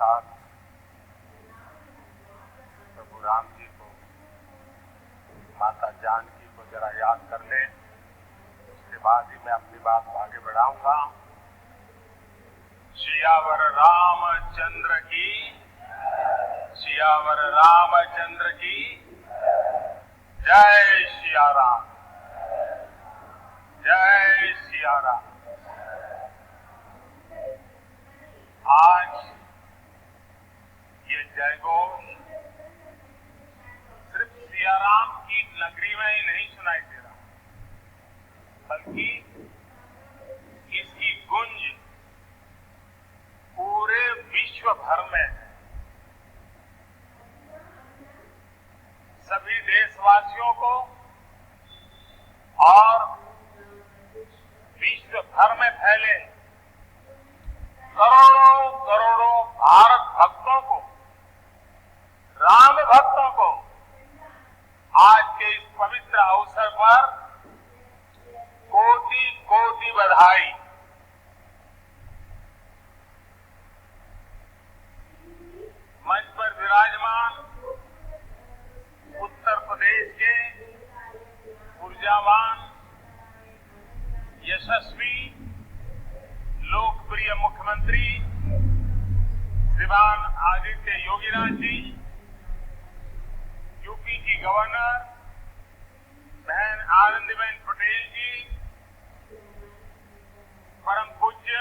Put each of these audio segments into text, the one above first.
साथ प्रभु राम जी को, माता जानकी को जरा याद कर ले, उसके बाद ही मैं अपनी बात आगे बढ़ाऊंगा। सियावर रामचंद्र की, सियावर रामचंद्र की जय सिया राम, जय सिया राम। आज ये जयघोष सिर्फ सिया राम की नगरी में ही नहीं सुनाई दे रहा, बल्कि इसकी गूंज पूरे विश्व भर में है। सभी देशवासियों को और विश्व भर में फैले करोड़ों करोड़ों भारत भक्तों को, राम भक्तों को आज के इस पवित्र अवसर पर कोटि कोटि बधाई। मंच पर विराजमान उत्तर प्रदेश के ऊर्जावान, यशस्वी, लोकप्रिय मुख्यमंत्री श्रीमान आदित्य योगीनाथ जी, यूपी की गवर्नर बहन आनंदीबेन पटेल जी, परम पूज्य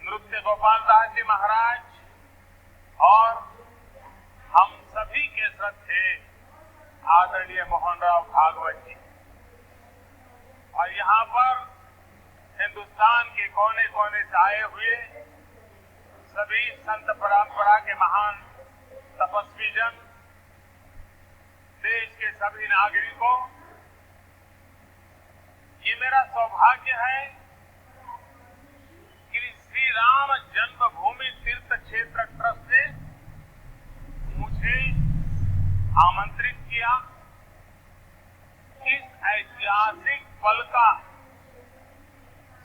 नृत्य गोपाल दास जी महाराज और हम सभी के श्रद्धेय आदरणीय मोहन राव भागवत जी, और यहाँ पर हिंदुस्तान के कोने कोने से आए हुए सभी संत परंपरा के महान तपस्वी जन, देश के सभी नागरिकों, ये मेरा सौभाग्य है कि श्री राम जन्मभूमि तीर्थ क्षेत्र ट्रस्ट ने मुझे आमंत्रित किया, इस ऐतिहासिक पल का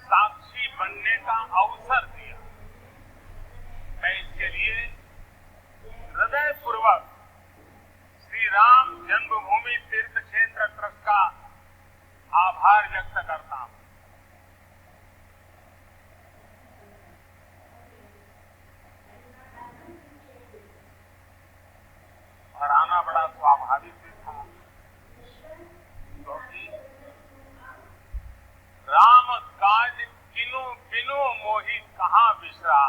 साक्षी बनने का अवसर दिया। मैं इसके लिए हृदयपूर्वक श्री राम जन्मभूमि तीर्थ क्षेत्र ट्रस्ट का आभार व्यक्त करता हूं। और आना बड़ा स्वाभाविक भी था, क्योंकि राम काज किनु बिनु मोहि कहां बिसरा।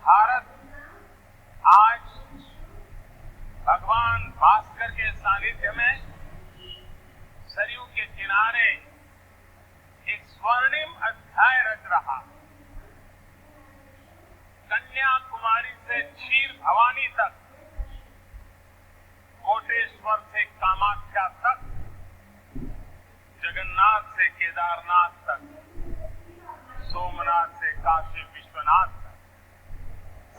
भारत आज भगवान भास्कर के सानिध्य में सरयू के किनारे एक स्वर्णिम अध्याय रच रहा। कन्याकुमारी से क्षीर भवानी तक, कोटेश्वर से कामाख्या तक, जगन्नाथ से केदारनाथ तक, सोमनाथ से काशी विश्वनाथ तक,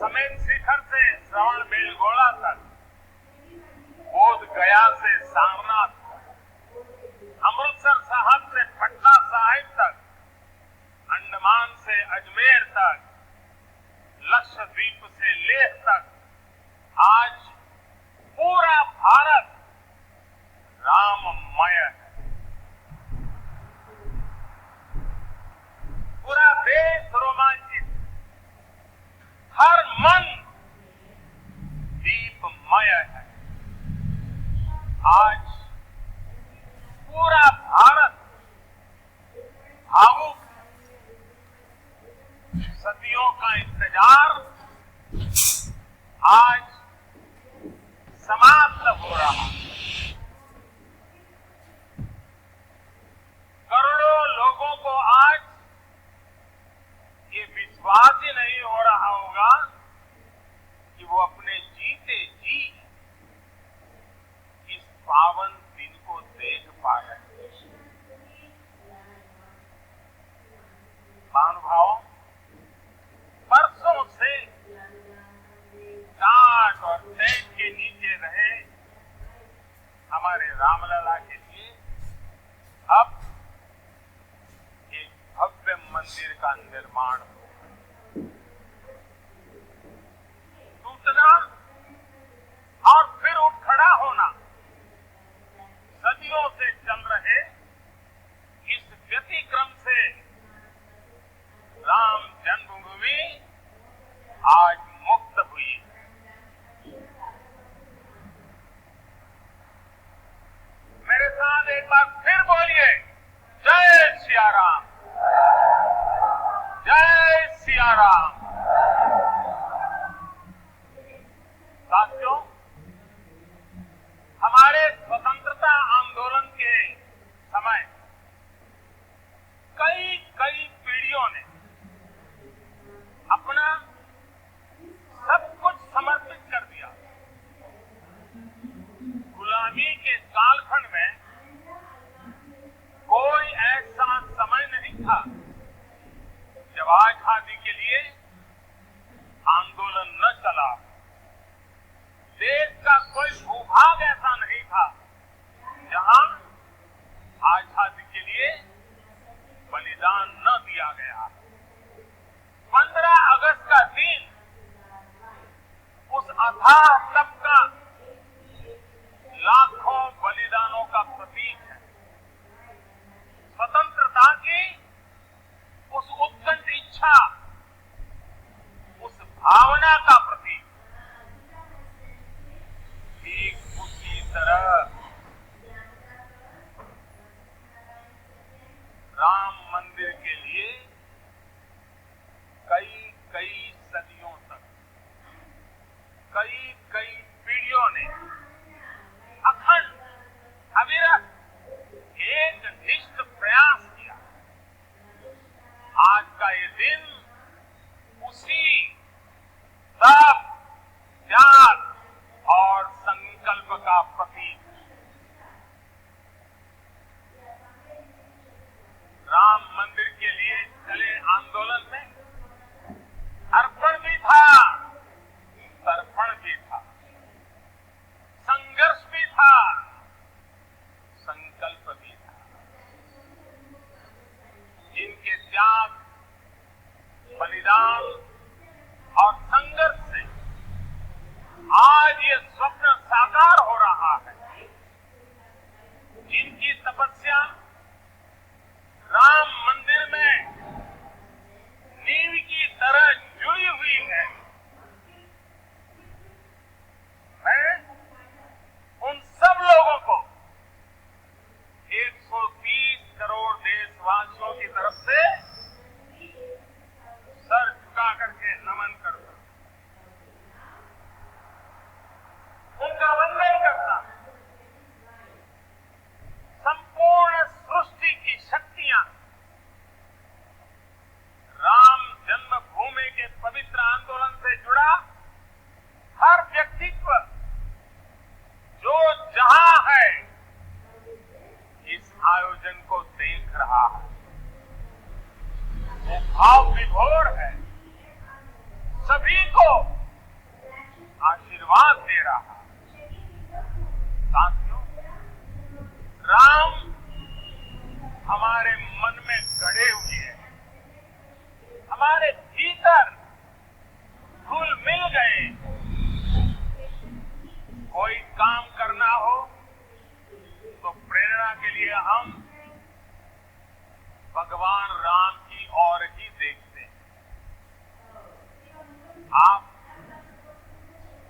समेत शिखर से श्रवण बेलगोला तक, बोध गया से सारनाथ तक, अमृतसर साहब से पटना साहिब तक, अंडमान से अजमेर तक, लक्षद्वीप से लेह तक, आज पूरा भारत राममय है। पूरा देश रोमांचित, हर मन दीपमय है। आज पूरा भारत मंदिर का निर्माण हो। टूटना और फिर उठ खड़ा होना सदियों से चल रहे इस व्यतिक्रम से राम जन्मभूमि आज मुक्त हुई है। मेरे साथ एक बार फिर बोलिए, जय सिया राम, जय सिया राम। साथियों, हमारे स्वतंत्रता आंदोलन के समय कई पीढ़ियों ने अपना सब कुछ समर्पित कर दिया। गुलामी के कालखंड में कोई ऐसा समय नहीं था जब आजादी के लिए आंदोलन न चला। देश का कोई भूभाग ऐसा नहीं था जहां आजादी के लिए बलिदान न दिया गया। 15 अगस्त का दिन उस अथाह तप का लाखों बलिदानों का प्रतीक है। स्वतंत्रता की उस उत्कंठ इच्छा, उस भावना का प्रतीक। ठीक उसी तरह राम मंदिर के लिए कई सदियों तक कई पीढ़ियों ने अखंड अविरत एक निष्ठ प्रयास किया। आज का ये दिन उसी तप, त्याग और संकल्प का प्रतीक है। राम मंदिर के लिए चले आंदोलन में अर्पण भी था, तर्पण भी था, संघर्ष भी था, संकल्प भी था। जिनके त्याग, बलिदान और संघर्ष से आज ये स्वप्न साकार हो रहा है। जिनकी तपस्या राम मंदिर में नींव की तरह जुड़ी हुई है। मैं उन सब लोगों को 130 करोड़ देशवासियों की तरफ से सर झुका करके नमन करता, उनका वंदन करता। संपूर्ण सृष्टि की शक्तियां राम जन्मभूमि के पवित्र आंदोलन से जुड़ा हर व्यक्तित्व जो जहां है इस आयोजन को देख रहा है, वो भाव विभोर है, सभी को आशीर्वाद दे रहा है। साथियों, राम हमारे मन में गड़े हुए हैं, हमारे भीतर घुल मिल गए। कोई काम करना हो तो प्रेरणा के लिए हम भगवान राम की ओर ही देखते हैं। आप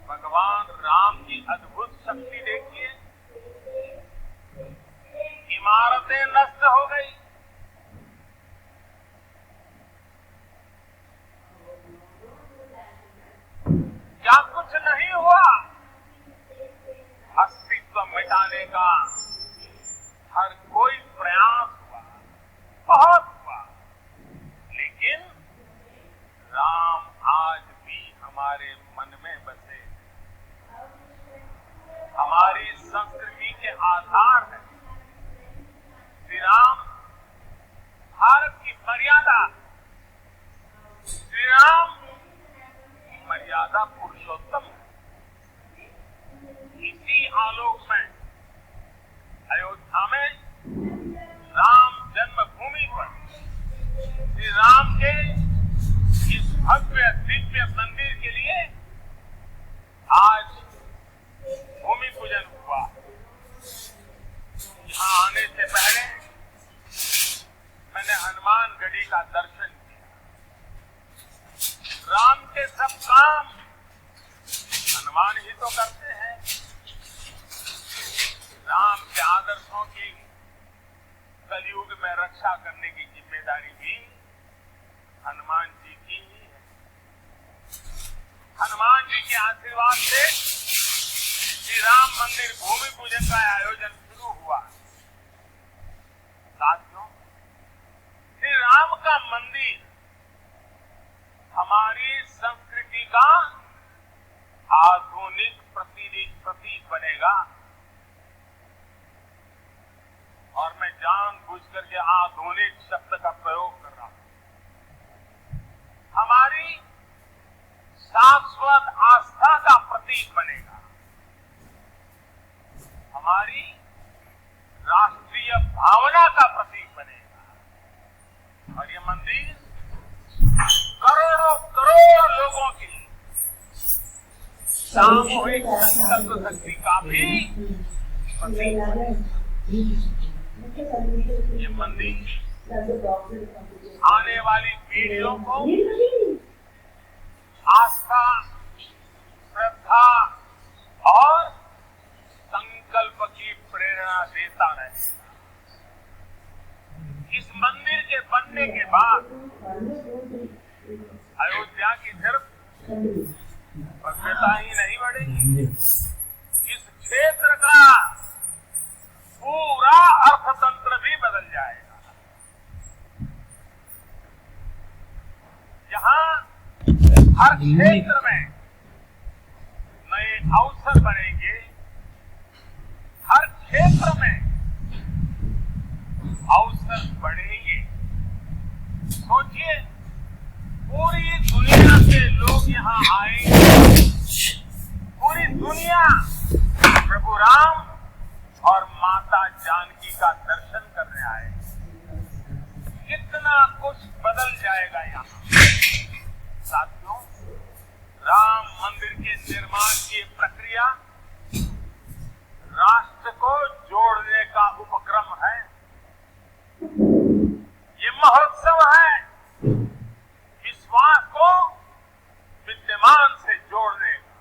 भगवान राम की अद्भुत शक्ति देखिए। इमारतें नष्ट हो गई, क्या कुछ नहीं हुआ? अस्तित्व मिटाने का हर कोई प्रयास हुआ, बहुत हुआ, लेकिन राम आज भी हमारे मन में बसे, हमारी संस्कृति के आधार है। श्री राम भारत की मर्यादा, श्री राम मर्यादा पुरुषोत्तम है। इसी आलोक में का दर्शन किया। राम के सब काम हनुमान ही तो करते हैं। राम के आदर्शों की कलयुग में रक्षा करने की जिम्मेदारी भी हनुमान जी की ही है। हनुमान जी के आशीर्वाद से श्री राम मंदिर भूमि पूजन का आयोजन शुरू हुआ। साथियों, श्री राम का मंदिर हमारी संस्कृति का आधुनिक प्रतीक बनेगा। और मैं जानबूझ करके आधुनिक शब्द का प्रयोग कर रहा हूं। हमारी शाश्वत आस्था का प्रतीक बनेगा। हमारी राष्ट्रीय भावना का प्रतीक बनेगा। और ये मंदिर करोड़ों करोड़ लोगों की सामूहिक संकल्प शक्ति का भी प्रतीक बनेगा। ये मंदिर आने वाली पीढ़ियों को आस्था, श्रद्धा और संकल्प की प्रेरणा देता रहेगा। इस मंदिर के बनने के बाद अयोध्या की सिर्फ भव्यता ही नहीं बढ़ेगी, इस क्षेत्र का पूरा अर्थतंत्र भी बदल जाएगा। यहाँ हर क्षेत्र में नए अवसर बनेंगे। हर क्षेत्र में अवसर बढ़ेंगे। सोचिए, पूरी दुनिया से लोग यहाँ आएंगे। पूरी दुनिया प्रभु राम और माता जानकी का दर्शन करने आए। कितना कुछ बदल जाएगा यहाँ। साथियों, राम मंदिर के निर्माण की प्रक्रिया राष्ट्र को जोड़ने का उपक्रम है। ये महोत्सव है विश्वास को विद्यमान से जोड़ने का,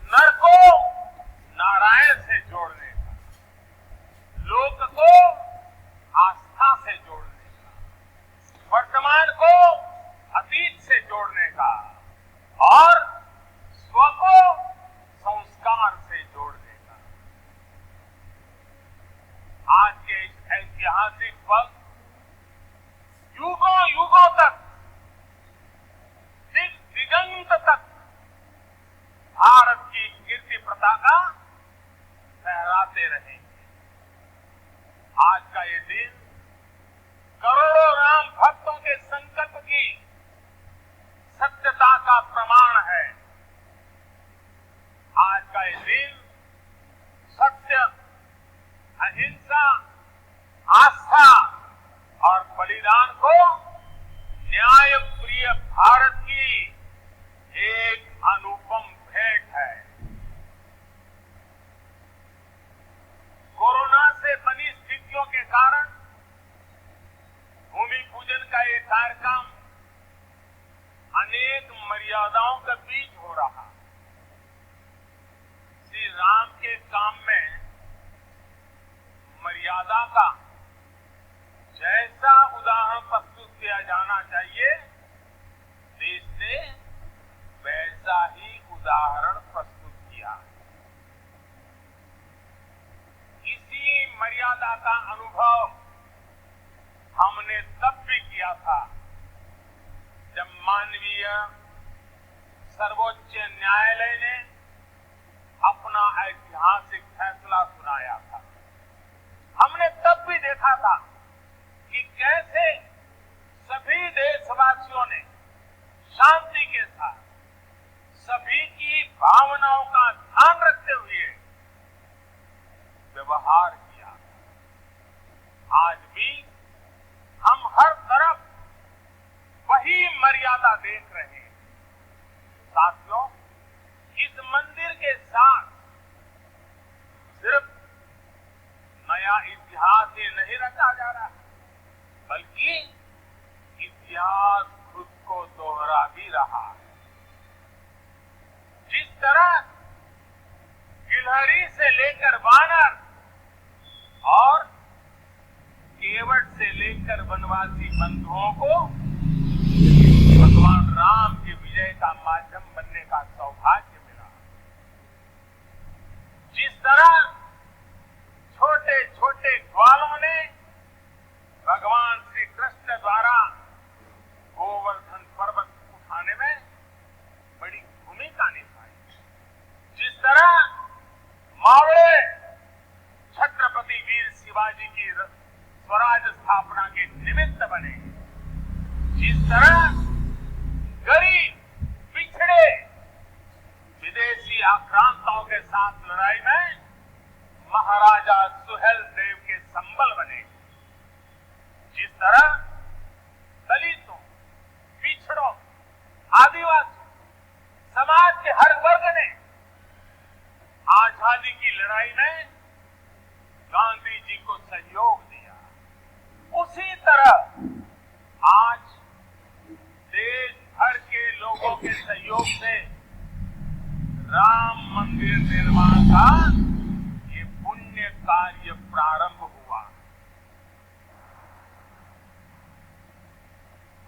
नर को नारायण से जोड़ने का, लोक को आस्था से जोड़ने का, वर्तमान को अतीत से जोड़ने का और स्व को संस्कार से जोड़ने का। आज के इस ऐतिहासिक पल युगों युगों तक, दिगंत तक भारत की कीर्ति पताका फहराते रहेंगे। आज का ये दिन करोड़ों राम भक्तों के संकल्प की सत्यता का प्रमाण है। आज का ये दिन सत्य, अहिंसा, आस्था और बलिदान को न्याय प्रिय भारत की एक अनुपम भेंट है। कोरोना से बनी स्थितियों के कारण भूमि पूजन का ये कार्यक्रम अनेक मर्यादाओं के बीच हो रहा। श्री राम के काम में मर्यादा का जैसा उदाहरण प्रस्तुत किया जाना चाहिए, देश ने वैसा ही उदाहरण प्रस्तुत किया। इसी मर्यादा का अनुभव हमने तब भी किया था जब मानवीय सर्वोच्च न्यायालय ने अपना ऐतिहासिक फैसला सुनाया था। हमने तब भी देखा था कि कैसे सभी देशवासियों ने शांति के साथ सभी की भावनाओं का ध्यान रखते हुए व्यवहार किया। आज भी हम हर तरफ वही मर्यादा देख रहे हैं। साथियों, इस मंदिर के साथ सिर्फ नया इतिहास ही नहीं रचा जा रहा, बल्कि इतिहास खुद को दोहरा भी रहा है। जिस तरह गिलहरी से लेकर वानर और केवट से लेकर वनवासी बंधुओं को भगवान राम के विजय का माध्यम बनने का सौभाग्य मिला, जिस तरह छोटे छोटे ग्वालों ने भगवान श्री कृष्ण द्वारा गोवर्धन पर्वत उठाने में बड़ी भूमिका निभाई, जिस तरह मावड़े छत्रपति वीर शिवाजी की स्वराज स्थापना के निमित्त बने, जिस तरह गरीब पिछड़े विदेशी आक्रांताओं के साथ लड़ाई में महाराजा सुहेल देव के संबल बने, जिस तरह दलितों, पिछड़ों, आदिवासी समाज के हर वर्ग ने आजादी की लड़ाई में गांधी जी को सहयोग दिया, उसी तरह आज देश भर के लोगों के सहयोग से राम मंदिर निर्माण का ये पुण्य कार्य प्रारंभ हुआ।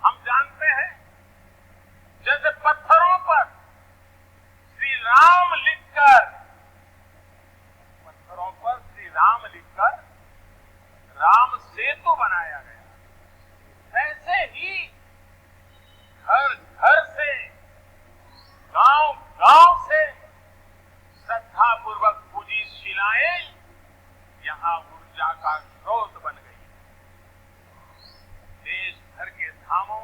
हम जानते हैं जैसे पत्थरों पर श्री राम लिखकर राम सेतु बनाया गया, वैसे ही घर घर से, गांव गांव से श्रद्धा पूर्वक पूजी शिलाएं यहां ऊर्जा का स्रोत बन गई। देश भर के धामों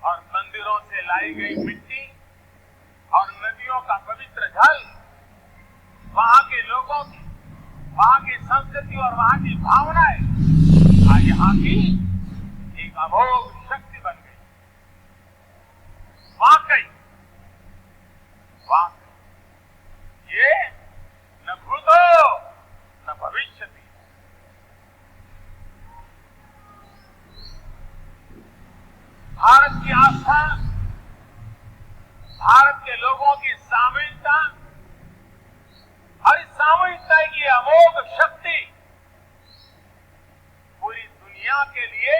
और मंदिरों से लाई गई मिट्टी और नदियों का पवित्र जल वहां के लोगों की, वहां की संस्कृति और वहां की भावनाएं यहाँ की एक अमोघ शक्ति बन गई। वाकई ये न भूतो न भविष्यति। भारत की आस्था, भारत के लोगों की सामूहिकता और इस सामूहिकता की अमोघ शक्ति पूरी दुनिया के लिए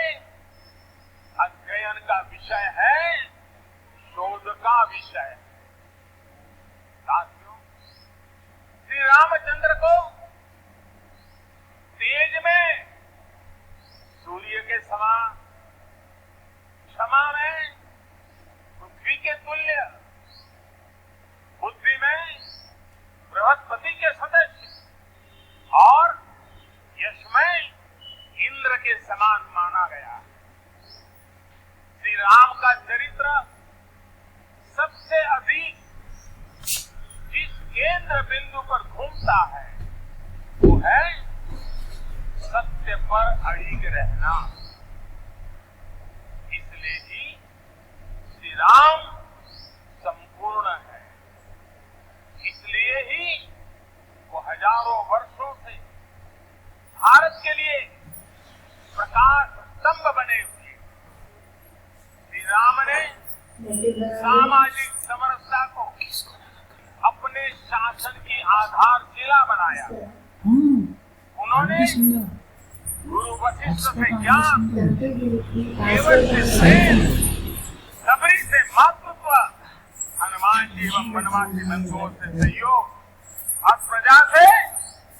अध्ययन का विषय है, शोध का विषय है। साथियों, श्री रामचंद्र को तेज में सूर्य के समान, क्षमा में पृथ्वी के तुल्य, बुद्धि में बृहस्पति के सदस्य और यश में इंद्र के समान माना गया। श्री राम का चरित्र सबसे अधिक जिस केंद्र बिंदु पर घूमता है वो है सत्य पर अड़िग रहना। इसलिए ही श्री राम संपूर्ण है, इसलिए ही वो हजारों वर्षों से भारत के लिए प्रकाश स्तंभ बने हुए। श्री राम ने सामाजिक समरसता को अपने शासन की आधारशिला बनाया। उन्होंने गुरु वशिष्ठ से ज्ञान, केवट से प्रेम, सबरी से मातृत्व, हनुमान जी एवं वनवासी बंधुओं से सहयोग और प्रजा से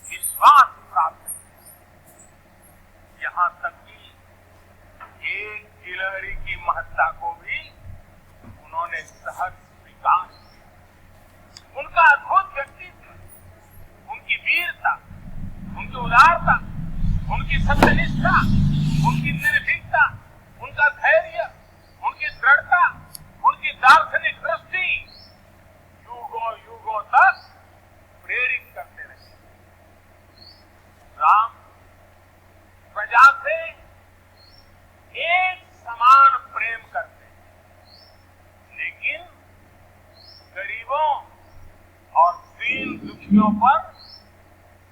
विश्वास प्राप्त किया। यहाँ तक कि एक गिलहरी की महत्ता को भी उन्होंने सहज स्वीकार किया। उनका अद्भुत व्यक्तित्व, उनकी वीरता, उनकी उदारता, उनकी सत्यनिष्ठा, उनकी निर्भीकता, उनका धैर्य, उनकी दृढ़ता, उनकी दार्शनिक दृष्टि युगों युगों तक प्रेरित करते रहे। राम प्रजा से एक समान प्रेम करते, लेकिन गरीबों और दीन दुखियों पर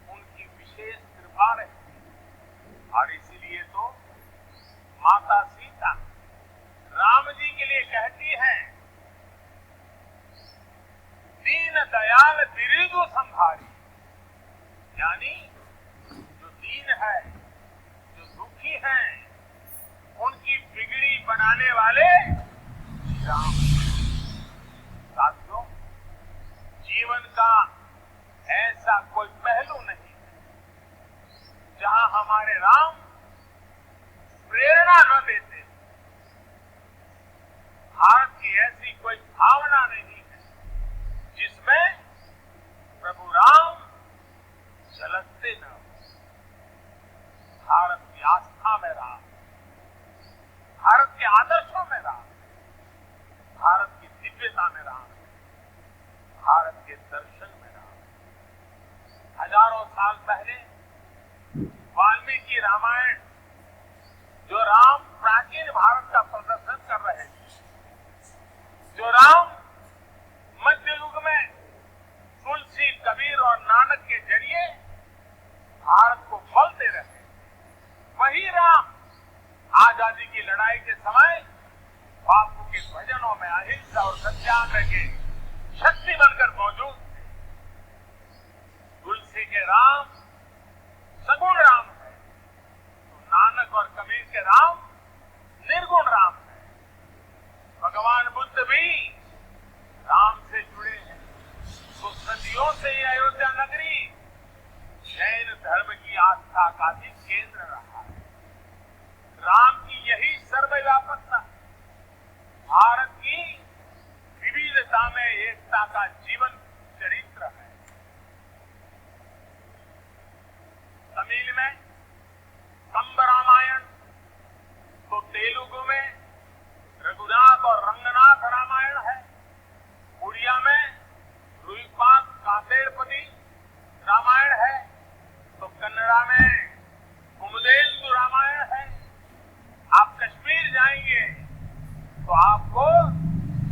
उनकी विशेष कृपा रहती। और इसीलिए तो माता सीता कहती है, दीन दयाल बिरिदु संभारी, यानी जो दीन है, जो दुखी हैं, उनकी बिगड़ी बनाने वाले राम। साथियों, जीवन का ऐसा कोई पहलू नहीं है जहां हमारे राम प्रेरणा न देते। भारत की ऐसी कोई भावना नहीं है जिसमें प्रभु राम झलकते न हो। भारत की आस्था में राम, भारत के आदर्शों में राम, भारत की दिव्यता में राम, भारत के दर्शन में राम। हजारों साल पहले वाल्मीकि रामायण, जो राम प्राचीन भारत का प्रदर्शन कर रहे थे, जो राम मध्य युग में तुलसी, कबीर और नानक के जरिए भारत को बल दे रहे, वही राम आजादी की लड़ाई के समय बापू के भजनों में अहिंसा और सत्याग्रह के शक्ति बनकर मौजूद थे। तुलसी के राम सगुण राम है, तो नानक और कबीर के राम निर्गुण राम है। भगवान बुद्ध भी राम से जुड़े हैं, तो सदियों से ये अयोध्या नगरी जैन धर्म की आस्था का भी केंद्र रहा है। राम की यही सर्वव्यापकता, भारत की विविधता में एकता का जीवन चरित्र है। तमिल में कंब रामायण, तो तेलुगु में रघुनाथ और रंगनाथ रामायण है। उड़िया में रुईपाक कातेड़पति रामायण है, तो कन्नड़ा में कुमुदेन्दु रामायण है। आप कश्मीर जाएंगे तो आपको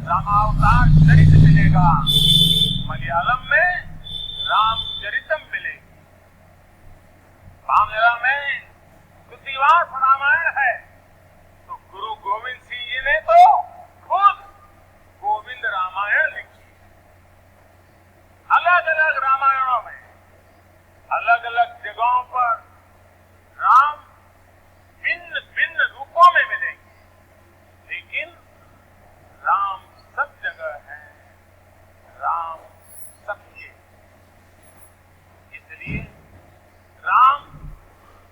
रामावतार चरित्र मिलेगा, मलयालम में रामचरितम मिलेगी, बांग्ला में कृतिवास रामायण है, तो गुरु गोविंद सिंह जी ने तो खुद गोविंद रामायण लिखी। अलग अलग रामायणों में अलग अलग जगहों पर राम भिन्न भिन्न रूपों में मिलेंगे, लेकिन राम सब जगह है, राम सबके। इसलिए राम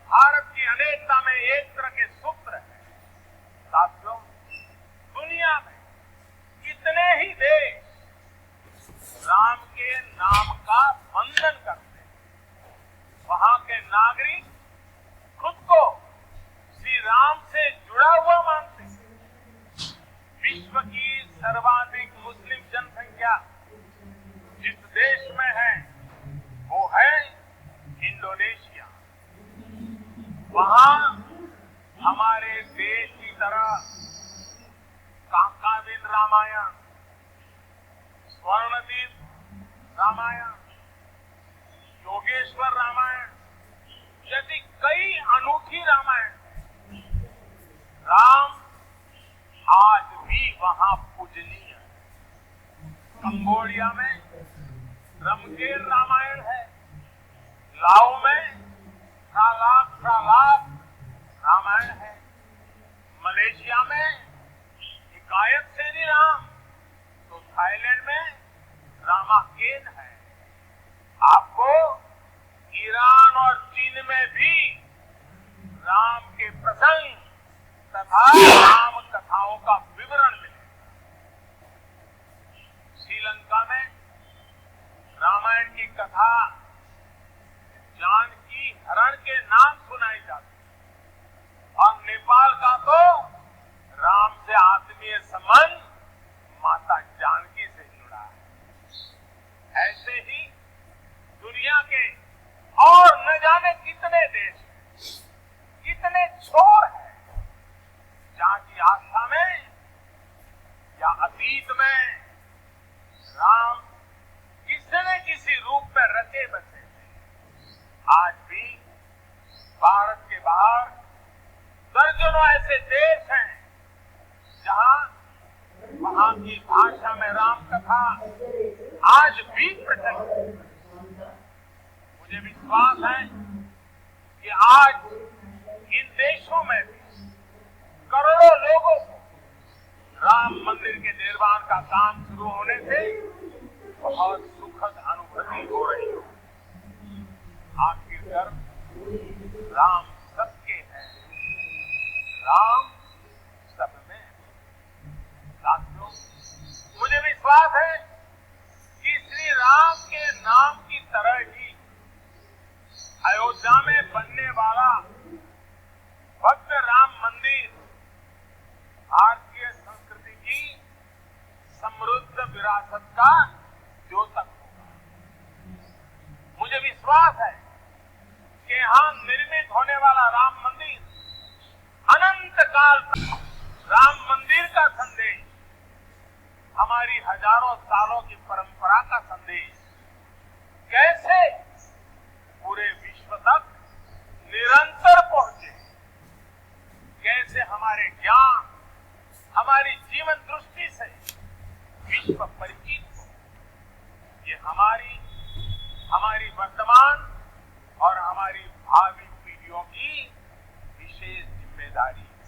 भारत की अनेकता में एक तरह के सूत्र है। साथियों, दुनिया में कितने ही देश राम के नाम का वंदन करते हैं, वहां के नागरिक खुद को श्री राम से जुड़ा हुआ मानते हैं। विश्व की सर्वाधिक मुस्लिम जनसंख्या जिस देश में है वो है इंडोनेशिया। वहां हमारे देश की तरह काकाविन रामायण, स्वर्णदीप रामायण, योगेश्वर रामायण जैसी कई अनूठी रामायण। राम आज भी वहां पूजनीय है। कंबोडिया में रमकेल रामायण है, लाओ में सालाक रामायण है, मलेशिया में हिकायत सेनी राम, तो थाईलैंड में रामाकेन है। आपको ईरान और चीन में भी राम के प्रसंग तथा राम कथाओं का विवरण मिलेगा। श्रीलंका में रामायण की कथा जानकी हरण के नाम सुनाई जाती है, और नेपाल का तो राम से आत्मीय संबंध माता जानकी से जुड़ा है। ऐसे ही दुनिया के और न जाने कितने देश, कितने छोर हैं जहां की आस्था में या अतीत में राम किसी न किसी रूप में रचे बसे थे। आज भी भारत के वहाँ की भाषा में राम कथा आज भी प्रचलित है। मुझे विश्वास है कि आज इन देशों में भी करोड़ों लोगों को राम मंदिर के निर्माण का काम शुरू होने से बहुत सुखद अनुभूति हो रही है। आखिरकार राम सबके हैं, राम सब में। साथियों, मुझे विश्वास है कि श्री राम के नाम की तरह ही अयोध्या में बनने वाला भव्य राम मंदिर भारतीय संस्कृति की समृद्ध विरासत का द्योतक होगा। मुझे विश्वास है कि यहाँ निर्मित होने वाला राम मंदिर अनंत काल तक राम मंदिर का संदेश, हमारी हजारों सालों की परंपरा का संदेश कैसे पूरे विश्व तक निरंतर पहुंचे, कैसे हमारे ज्ञान, हमारी जीवन दृष्टि से विश्व परिचित हो, ये हमारी वर्तमान और हमारी भावी पीढ़ियों की विशेष जिम्मेदारी है।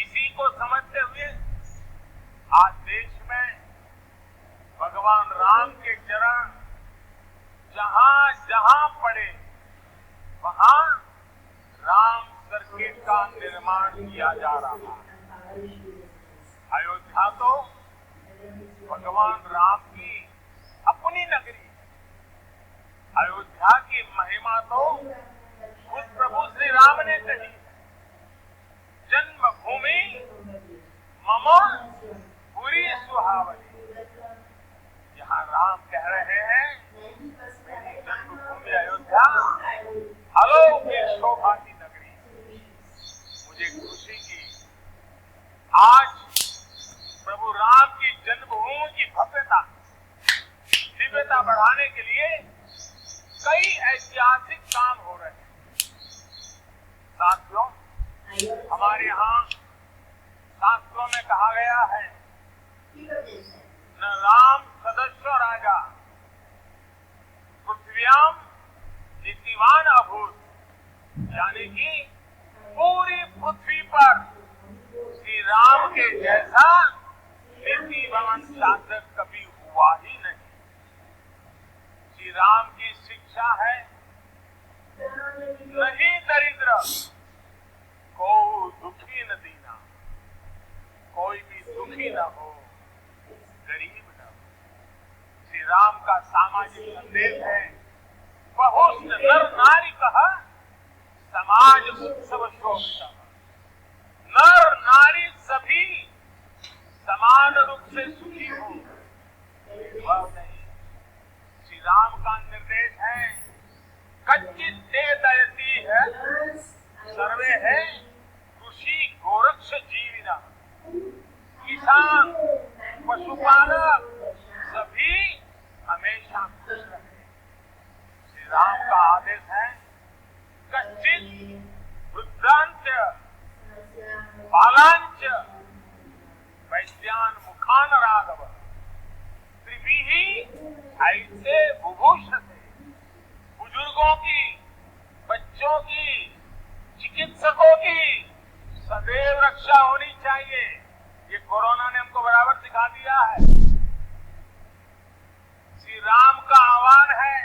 इसी को समझते हुए आज देश में भगवान राम के चरण जहां जहां पड़े वहां राम सर्किट का निर्माण किया जा रहा है। अयोध्या तो भगवान राम की अपनी नगरी है। अयोध्या की महिमा तो खुद प्रभु श्री राम ने कही है। जन्मभूमि मम पुरी सुहावनी। यहाँ राम कह रहे हैं मेरी जन्मभूमि अयोध्या अलौकिक शोभा की नगरी। मुझे खुशी की आज प्रभु राम की जन्मभूमि की भव्यता दिव्यता बढ़ाने के लिए कई ऐतिहासिक काम हो रहे हैं। साथियों, हमारे यहाँ शास्त्रों में कहा गया है न राम सदस्य राजा पृथ्व्याम नीतिवान अभूत, यानी कि पूरी पृथ्वी पर श्री राम के जैसा नीतिवान शासक कभी हुआ ही नहीं। श्री राम की शिक्षा है नहीं दरिद्र को दुखी न दीना, कोई भी दुखी न हो, गरीब न हो। श्री राम का सामाजिक संदेश है बहुश्च नर नारी कहा समाज उत्सव शोभित। नर नारी सभी समान रूप से सुखी हो, वह नहीं। श्री राम का निर्देश है कच्चित दे दयती है सर्वे है कृषि गोरक्ष जीविना। किसान पशुपालक सभी हमेशा खुश रहे। श्री राम का आदेश है कच्चित वृद्धांच बालांच वैद्यान मुखान राघव त्रिभिः ऐसे बुभूषते। बुजुर्गों की, बच्चों की, चिकित्सकों की सदैव रक्षा होनी चाहिए। ये कोरोना ने हमको बराबर सिखा दिया है। श्री राम का आह्वान है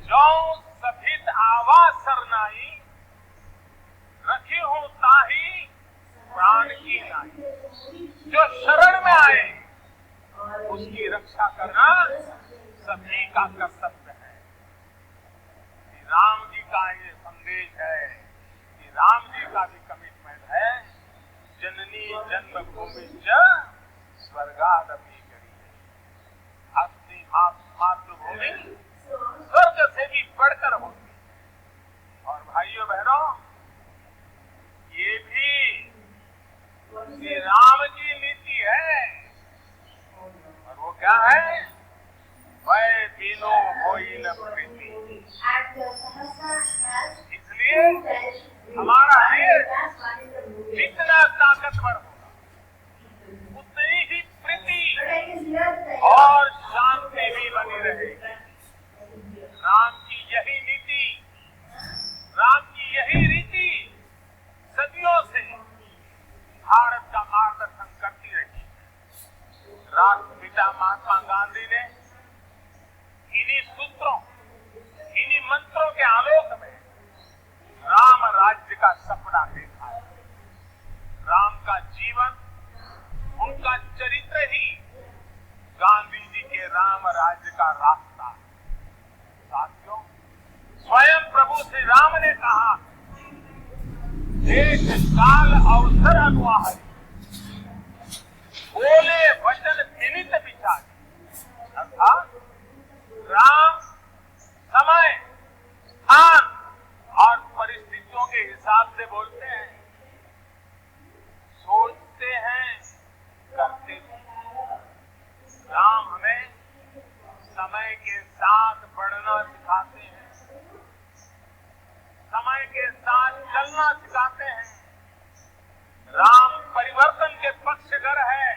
जो सभित आवाज सरनाई रखी हूं ताही प्राण की नाई। जो शरण में आए उसकी रक्षा करना सभी का कर्तव्य है। श्री राम जी का ये संदेश है, श्री राम जी का भी कमिटमेंट है जननी जन्मभूमि स्वर्गादपि गरीयसी। अपनी मातृभूमि स्वर्ग से भी बढ़कर होती है। और भाइयों बहनों, ये भी श्री राम की नीति है। और वो क्या है? वै बिनु होई न प्रीति। इसलिए हमारा देश जितना ताकतवर होगा, देश काल अवसर अनुहारी, बोले वचन विनित विचारी। अर्थात राम समय, स्थान और परिस्थितियों के हिसाब से बोलते हैं, सोचते हैं, करते भी। राम हमें समय के साथ बढ़ना सिखाते हैं, समय के साथ चलना सिखाते हैं। राम परिवर्तन के पक्षधर है,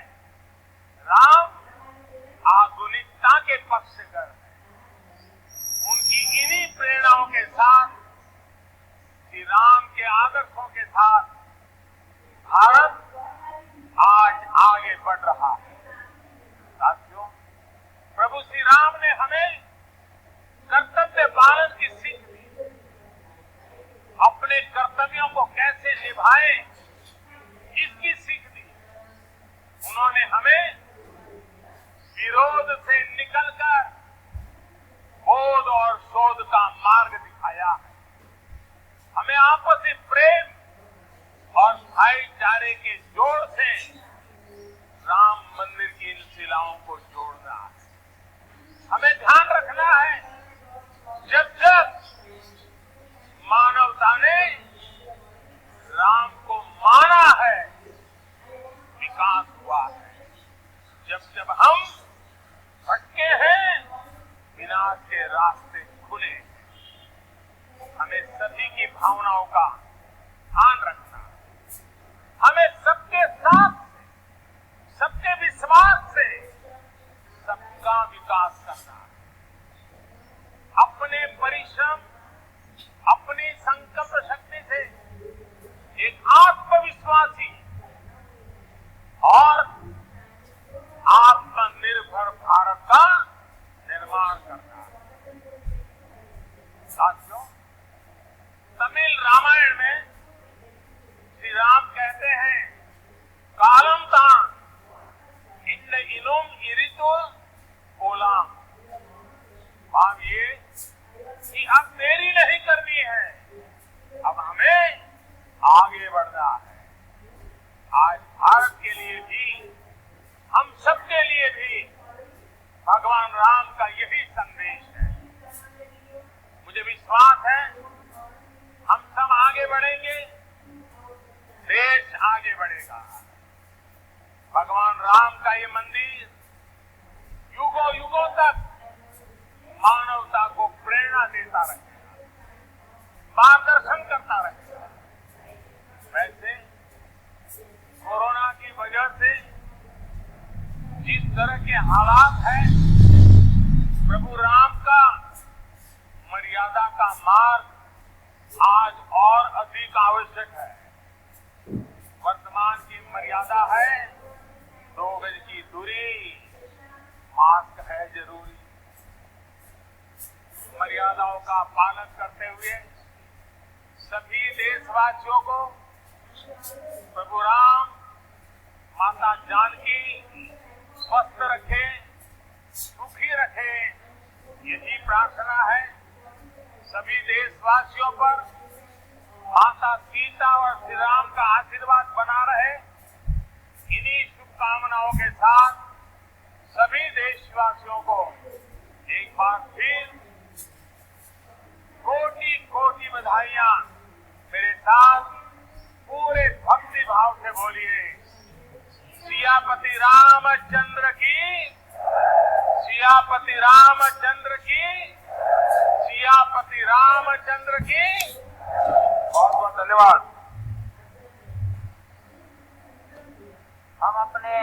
राम आधुनिकता के पक्षधर है। उनकी इन्हीं प्रेरणाओं के साथ, श्री राम के आदर्शों के साथ भारत आज आगे बढ़ रहा है। साथियों, प्रभु श्री राम ने हमें कर्तव्य पालन की सीख दी। अपने कर्तव्यों को कैसे निभाएं, इसकी सीख दी। उन्होंने हमें विरोध से निकलकर बोध और शोध का मार्ग दिखाया है। हमें आपसी प्रेम और भाईचारे के जोड़ से राम मंदिर की इन शिलाओं को जोड़ना है। हमें ध्यान रखना है, जब जब मानवता ने राम को माना है, विकास हुआ है। जब जब हम भटके हैं, विनाश के रास्ते खुले। हमें सभी की भावनाओं का ध्यान रखना, हमें सबके साथ, सबके विश्वास से सबका विकास करना, अपने परिश्रम, अपनी संकल्प शक्ति से एक आत्मविश्वासी और आत्मनिर्भर भारत का निर्माण करना। साथियों, तमिल रामायण में श्री राम कहते हैं, कालम तान इन इनुम इरितो ओलाम। भाव ये कि अब देरी नहीं करनी है, अब हमें आगे बढ़ना है। आज भारत के लिए भी, हम सबके लिए भी भगवान राम का यही संदेश है। मुझे विश्वास है हम सब आगे बढ़ेंगे, देश आगे बढ़ेगा। भगवान राम का ये मंदिर युगों युगों तक मानवता को प्रेरणा देता रहेगा, मार्गदर्शन करता रहेगा। वैसे कोरोना की वजह से जिस तरह के हालात हैं, प्रभु राम का मर्यादा का मार्ग आज और अधिक आवश्यक है। वर्तमान की मर्यादा है 2 गज की दूरी, मास्क है जरूरी। मर्यादाओं का पालन करते हुए सभी देशवासियों को प्रभु राम, माता जानकी स्वस्थ रखे, सुखी रखे, यही प्रार्थना है। सभी देशवासियों पर माता सीता और श्री राम का आशीर्वाद बना रहे। इन्हीं शुभकामनाओं के साथ सभी देशवासियों को एक बार फिर कोटि कोटि बधाइयां। मेरे साथ पूरे भक्ति भाव से बोलिए, सियापति रामचंद्र की, सियापति रामचंद्र की, सियापति रामचंद्र की। बहुत बहुत धन्यवाद। हम अपने